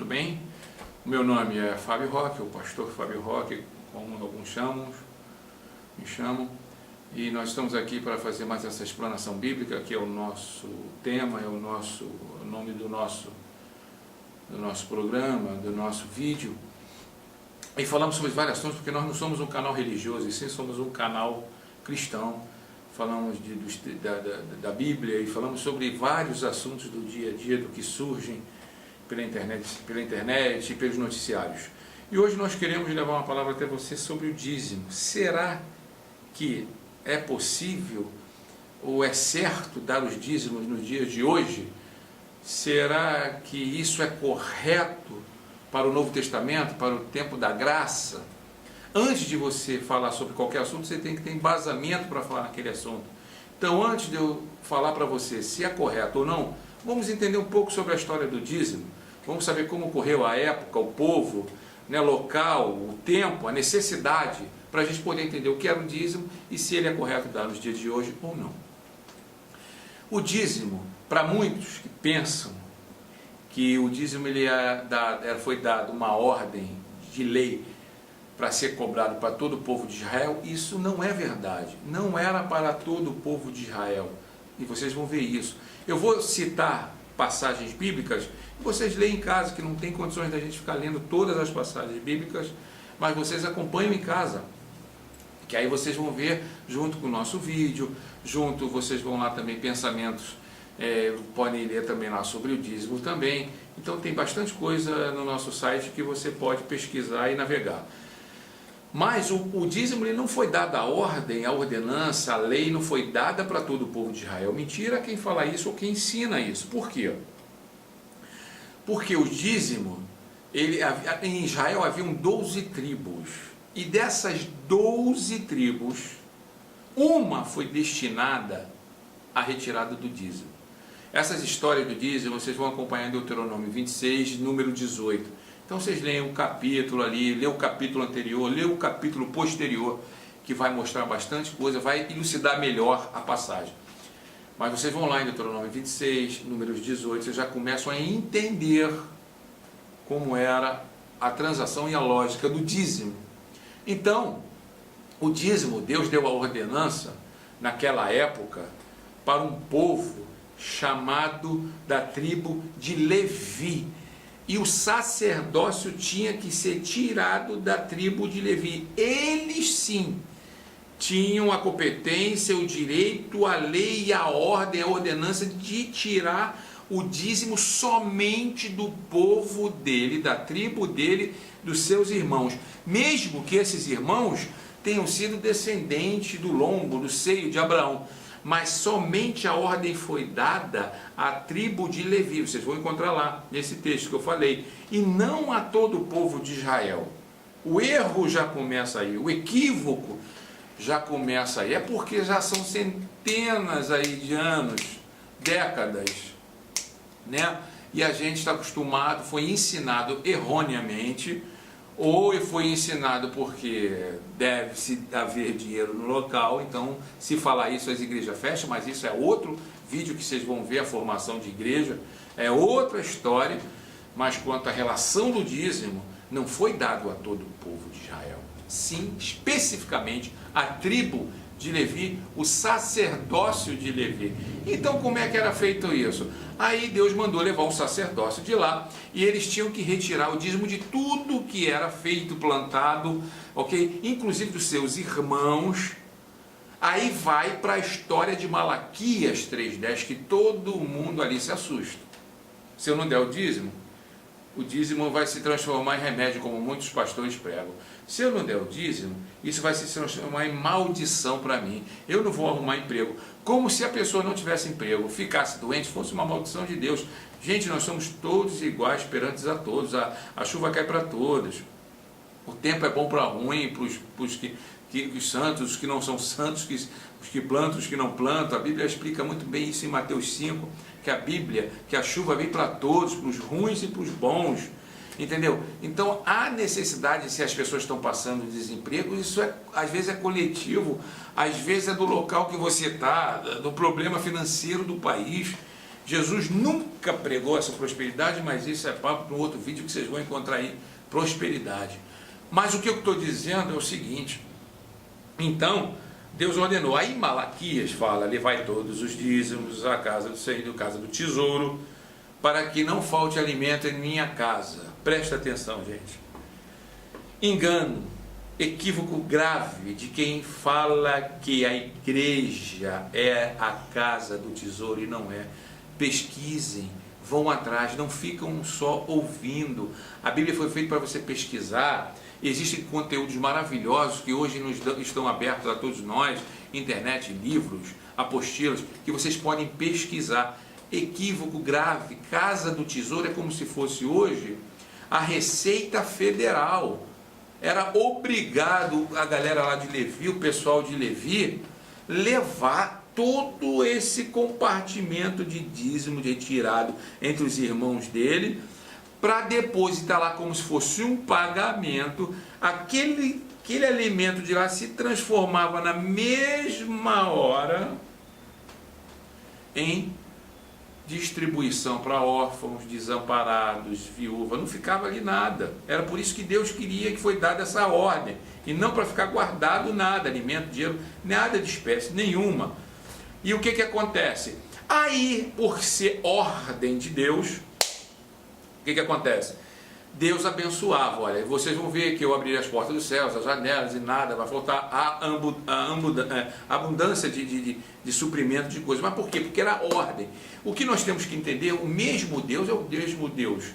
tudo bem? O meu nome é Fábio Roque, o pastor Fábio Roque, como alguns me chamam, e nós estamos aqui para fazer mais essa explanação bíblica, que é o nosso tema, é o nome do nosso programa, do nosso vídeo, e falamos sobre vários assuntos, porque nós não somos um canal religioso, e sim somos um canal cristão. Falamos da Bíblia e falamos sobre vários assuntos do dia a dia, do que surgem pela internet e pelos noticiários. E hoje nós queremos levar uma palavra até você sobre o dízimo. Será que é possível ou é certo dar os dízimos nos dias de hoje? Será que isso é correto para o Novo Testamento, para o tempo da graça? Antes de você falar sobre qualquer assunto, você tem que ter embasamento para falar naquele assunto. Então, antes de eu falar para você se é correto ou não, vamos entender um pouco sobre a história do dízimo. Vamos saber como ocorreu a época, o povo, local, o tempo, a necessidade, para a gente poder entender o que era o dízimo e se ele é correto dar nos dias de hoje ou não. O dízimo, para muitos que pensam que o dízimo foi dado uma ordem de lei para ser cobrado para todo o povo de Israel, isso não é verdade. Não era para todo o povo de Israel. E vocês vão ver isso. Eu vou citar passagens bíblicas, e vocês leem em casa, que não tem condições da gente ficar lendo todas as passagens bíblicas, mas vocês acompanham em casa, que aí vocês vão ver junto com o nosso vídeo, vocês vão lá também pensamentos, podem ler também lá sobre o dízimo também. Então tem bastante coisa no nosso site que você pode pesquisar e navegar. Mas o dízimo ele não foi dado a ordem, a ordenança, a lei não foi dada para todo o povo de Israel. Mentira quem fala isso ou quem ensina isso. Por quê? Porque o dízimo, em Israel haviam 12 tribos. E dessas 12 tribos, uma foi destinada à retirada do dízimo. Essas histórias do dízimo vocês vão acompanhar em Deuteronômio 26, número 18. Então vocês leem um capítulo ali, lê o capítulo anterior, lê o capítulo posterior, que vai mostrar bastante coisa, vai elucidar melhor a passagem. Mas vocês vão lá em Deuteronômio 26, números 18, vocês já começam a entender como era a transação e a lógica do dízimo. Então, o dízimo, Deus deu a ordenança, naquela época, para um povo chamado da tribo de Levi. E o sacerdócio tinha que ser tirado da tribo de Levi. Eles sim tinham a competência, o direito, a lei, a ordem, a ordenança de tirar o dízimo somente do povo dele, da tribo dele, dos seus irmãos. Mesmo que esses irmãos tenham sido descendentes do lombo, do seio de Abraão. Mas somente a ordem foi dada à tribo de Levi, vocês vão encontrar lá, nesse texto que eu falei, e não a todo o povo de Israel. O erro já começa aí, o equívoco já começa aí, é porque já são centenas aí de anos, décadas, e a gente está acostumado, foi ensinado erroneamente, ou foi ensinado porque deve-se haver dinheiro no local, então se falar isso as igrejas fecham, mas isso é outro vídeo que vocês vão ver, a formação de igreja, é outra história. Mas quanto à relação do dízimo, não foi dado a todo o povo de Israel, sim, especificamente a tribo de Levi, o sacerdócio de Levi. Então como é que era feito isso? Aí Deus mandou levar o sacerdócio de lá, e eles tinham que retirar o dízimo de tudo que era feito, plantado, ok? Inclusive dos seus irmãos. Aí vai para a história de Malaquias 3:10, que todo mundo ali se assusta. Se eu não der o dízimo vai se transformar em remédio, como muitos pastores pregam. Se eu não der o dízimo, isso vai se transformar em maldição para mim. Eu não vou arrumar emprego. Como se a pessoa não tivesse emprego, ficasse doente, fosse uma maldição de Deus. Gente, nós somos todos iguais perante a todos. A chuva cai para todos. O tempo é bom para ruim, para os santos, os que não são santos, os que plantam, os que não plantam. A Bíblia explica muito bem isso em Mateus 5, que a chuva vem para todos, para os ruins e para os bons. Entendeu? Então há necessidade, se as pessoas estão passando desemprego, isso às vezes é coletivo, às vezes é do local que você está, do problema financeiro do país. Jesus nunca pregou essa prosperidade, mas isso é papo para um outro vídeo que vocês vão encontrar aí, prosperidade. Mas o que eu estou dizendo é o seguinte, então, Deus ordenou, aí Malaquias fala, levai todos os dízimos à casa do Senhor, casa do tesouro, para que não falte alimento em minha casa. Presta atenção, gente. Engano, equívoco grave de quem fala que a igreja é a casa do tesouro e não é. Pesquisem, vão atrás, não ficam só ouvindo. A Bíblia foi feita para você pesquisar. Existem conteúdos maravilhosos que hoje estão abertos a todos nós, internet, livros, apostilas, que vocês podem pesquisar. Equívoco grave, casa do tesouro é como se fosse hoje a Receita Federal. Era obrigado a galera lá de Levi, o pessoal de Levi, levar todo esse compartimento de dízimo retirado entre os irmãos dele, para depositar lá como se fosse um pagamento. Aquele alimento de lá se transformava na mesma hora em distribuição para órfãos, desamparados, viúvas. Não ficava ali nada. Era por isso que Deus queria que foi dada essa ordem, e não para ficar guardado nada, alimento, dinheiro, nada de espécie nenhuma. E o que acontece? Aí, por ser ordem de Deus, o que acontece? Deus abençoava. Olha, vocês vão ver que eu abrirei as portas dos céus, as janelas, e nada vai faltar a abundância de suprimento de coisas. Mas por quê? Porque era ordem. O que nós temos que entender, o mesmo Deus é o mesmo Deus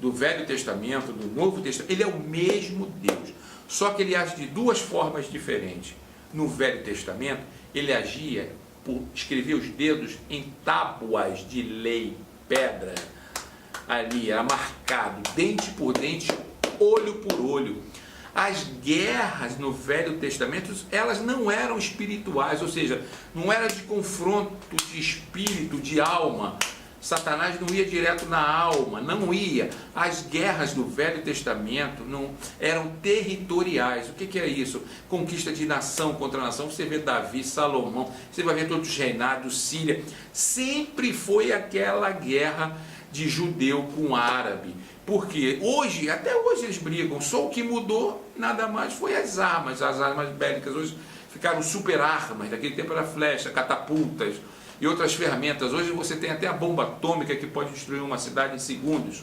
do Velho Testamento, do Novo Testamento. Ele é o mesmo Deus, só que ele age de duas formas diferentes. No Velho Testamento, ele agia por escrever os dedos em tábuas de lei, pedra. Ali era marcado, dente por dente, olho por olho. As guerras no Velho Testamento, elas não eram espirituais, ou seja, não era de confronto de espírito, de alma. Satanás não ia direto na alma, não ia. As guerras do Velho Testamento não eram territoriais. O que é isso? Conquista de nação contra nação. Você vê Davi, Salomão, você vai ver todos os reinados, Síria. Sempre foi aquela guerra de judeu com árabe. Porque hoje, até hoje eles brigam, só o que mudou nada mais foi as armas bélicas. Hoje ficaram super armas, naquele tempo era flecha, catapultas e outras ferramentas. Hoje você tem até a bomba atômica que pode destruir uma cidade em segundos.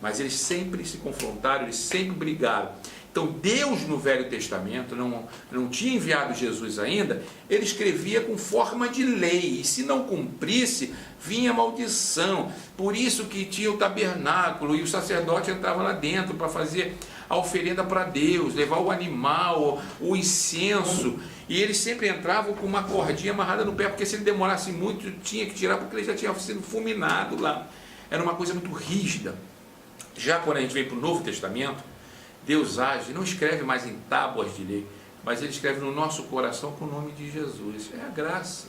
Mas eles sempre se confrontaram, eles sempre brigaram. Então Deus no Velho Testamento não tinha enviado Jesus ainda, ele escrevia com forma de lei, e se não cumprisse, vinha maldição. Por isso que tinha o tabernáculo, e o sacerdote entrava lá dentro para fazer a oferenda para Deus, levar o animal, o incenso, e eles sempre entravam com uma cordinha amarrada no pé, porque se ele demorasse muito, tinha que tirar, porque ele já tinha sido fulminado lá. Era uma coisa muito rígida. Já quando a gente vem para o Novo Testamento, Deus age, não escreve mais em tábuas de lei, mas ele escreve no nosso coração com o nome de Jesus. É a graça,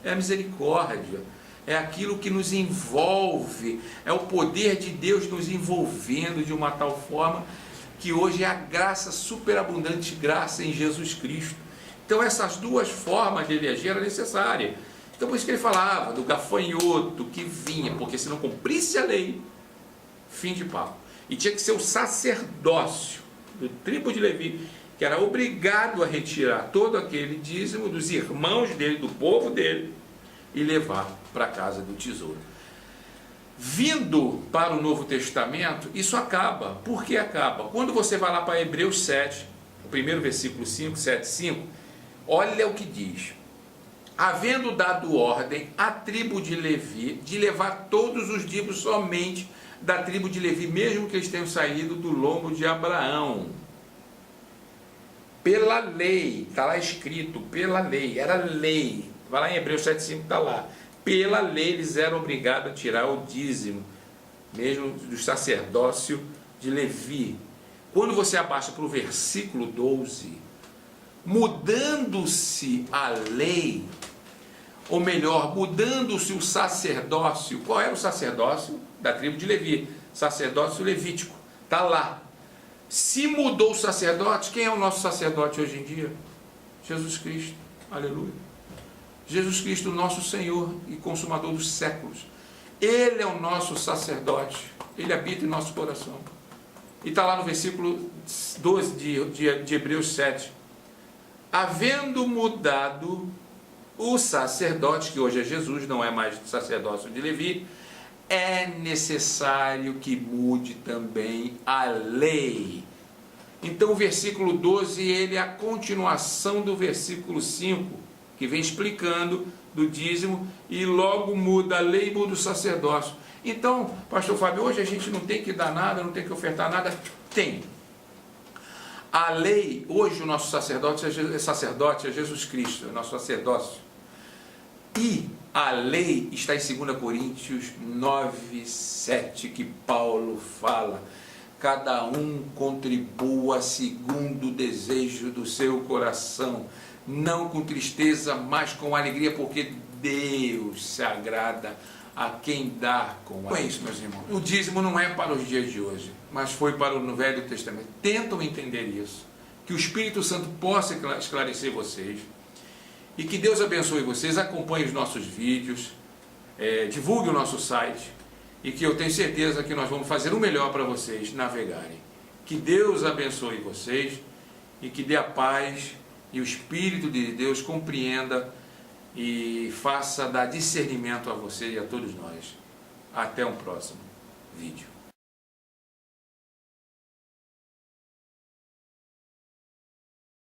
é a misericórdia, é aquilo que nos envolve, é o poder de Deus nos envolvendo de uma tal forma que hoje é a graça, superabundante graça em Jesus Cristo. Então essas duas formas de ele agir eram necessárias. Então por isso que ele falava do gafanhoto que vinha, porque se não cumprisse a lei, fim de papo. E tinha que ser o sacerdócio do tribo de Levi, que era obrigado a retirar todo aquele dízimo dos irmãos dele, do povo dele, e levar para a casa do tesouro. Vindo para o Novo Testamento, isso acaba. Por que acaba? Quando você vai lá para Hebreus 7, o primeiro versículo 5, 7, 5, olha o que diz. Havendo dado ordem à tribo de Levi de levar todos os dízimos somente da tribo de Levi, mesmo que eles tenham saído do lombo de Abraão. Pela lei, está lá escrito, pela lei, era lei. Vai lá em Hebreus 7,5, está lá. Pela lei eles eram obrigados a tirar o dízimo, mesmo do sacerdócio de Levi. Quando você abaixa para o versículo 12, mudando-se a lei, ou melhor, mudando-se o sacerdócio. Qual era o sacerdócio? Da tribo de Levi, sacerdócio levítico, está lá. Se mudou o sacerdote, quem é o nosso sacerdote hoje em dia? Jesus Cristo, aleluia. Jesus Cristo, nosso Senhor e Consumador dos séculos. Ele é o nosso sacerdote, Ele habita em nosso coração. E está lá no versículo 12 de Hebreus 7. Havendo mudado o sacerdote, que hoje é Jesus, não é mais sacerdócio de Levi, é necessário que mude também a lei. Então o versículo 12, ele é a continuação do versículo 5, que vem explicando do dízimo, e logo muda a lei, muda o sacerdócio. Então, pastor Fábio, hoje a gente não tem que dar nada, não tem que ofertar nada? Tem. A lei, hoje o nosso sacerdote é Jesus Cristo, é o nosso sacerdócio. E a lei está em 2 Coríntios 9, 7, que Paulo fala: cada um contribua segundo o desejo do seu coração, não com tristeza, mas com alegria, porque Deus se agrada a quem dá com alegria. Não é isso, meus irmãos. O dízimo não é para os dias de hoje, mas foi para o Velho Testamento. Tentam entender isso, que o Espírito Santo possa esclarecer vocês, e que Deus abençoe vocês. Acompanhe os nossos vídeos, divulgue o nosso site, e que eu tenho certeza que nós vamos fazer o melhor para vocês navegarem. Que Deus abençoe vocês, e que dê a paz, e o Espírito de Deus compreenda e faça dar discernimento a você e a todos nós. Até um próximo vídeo.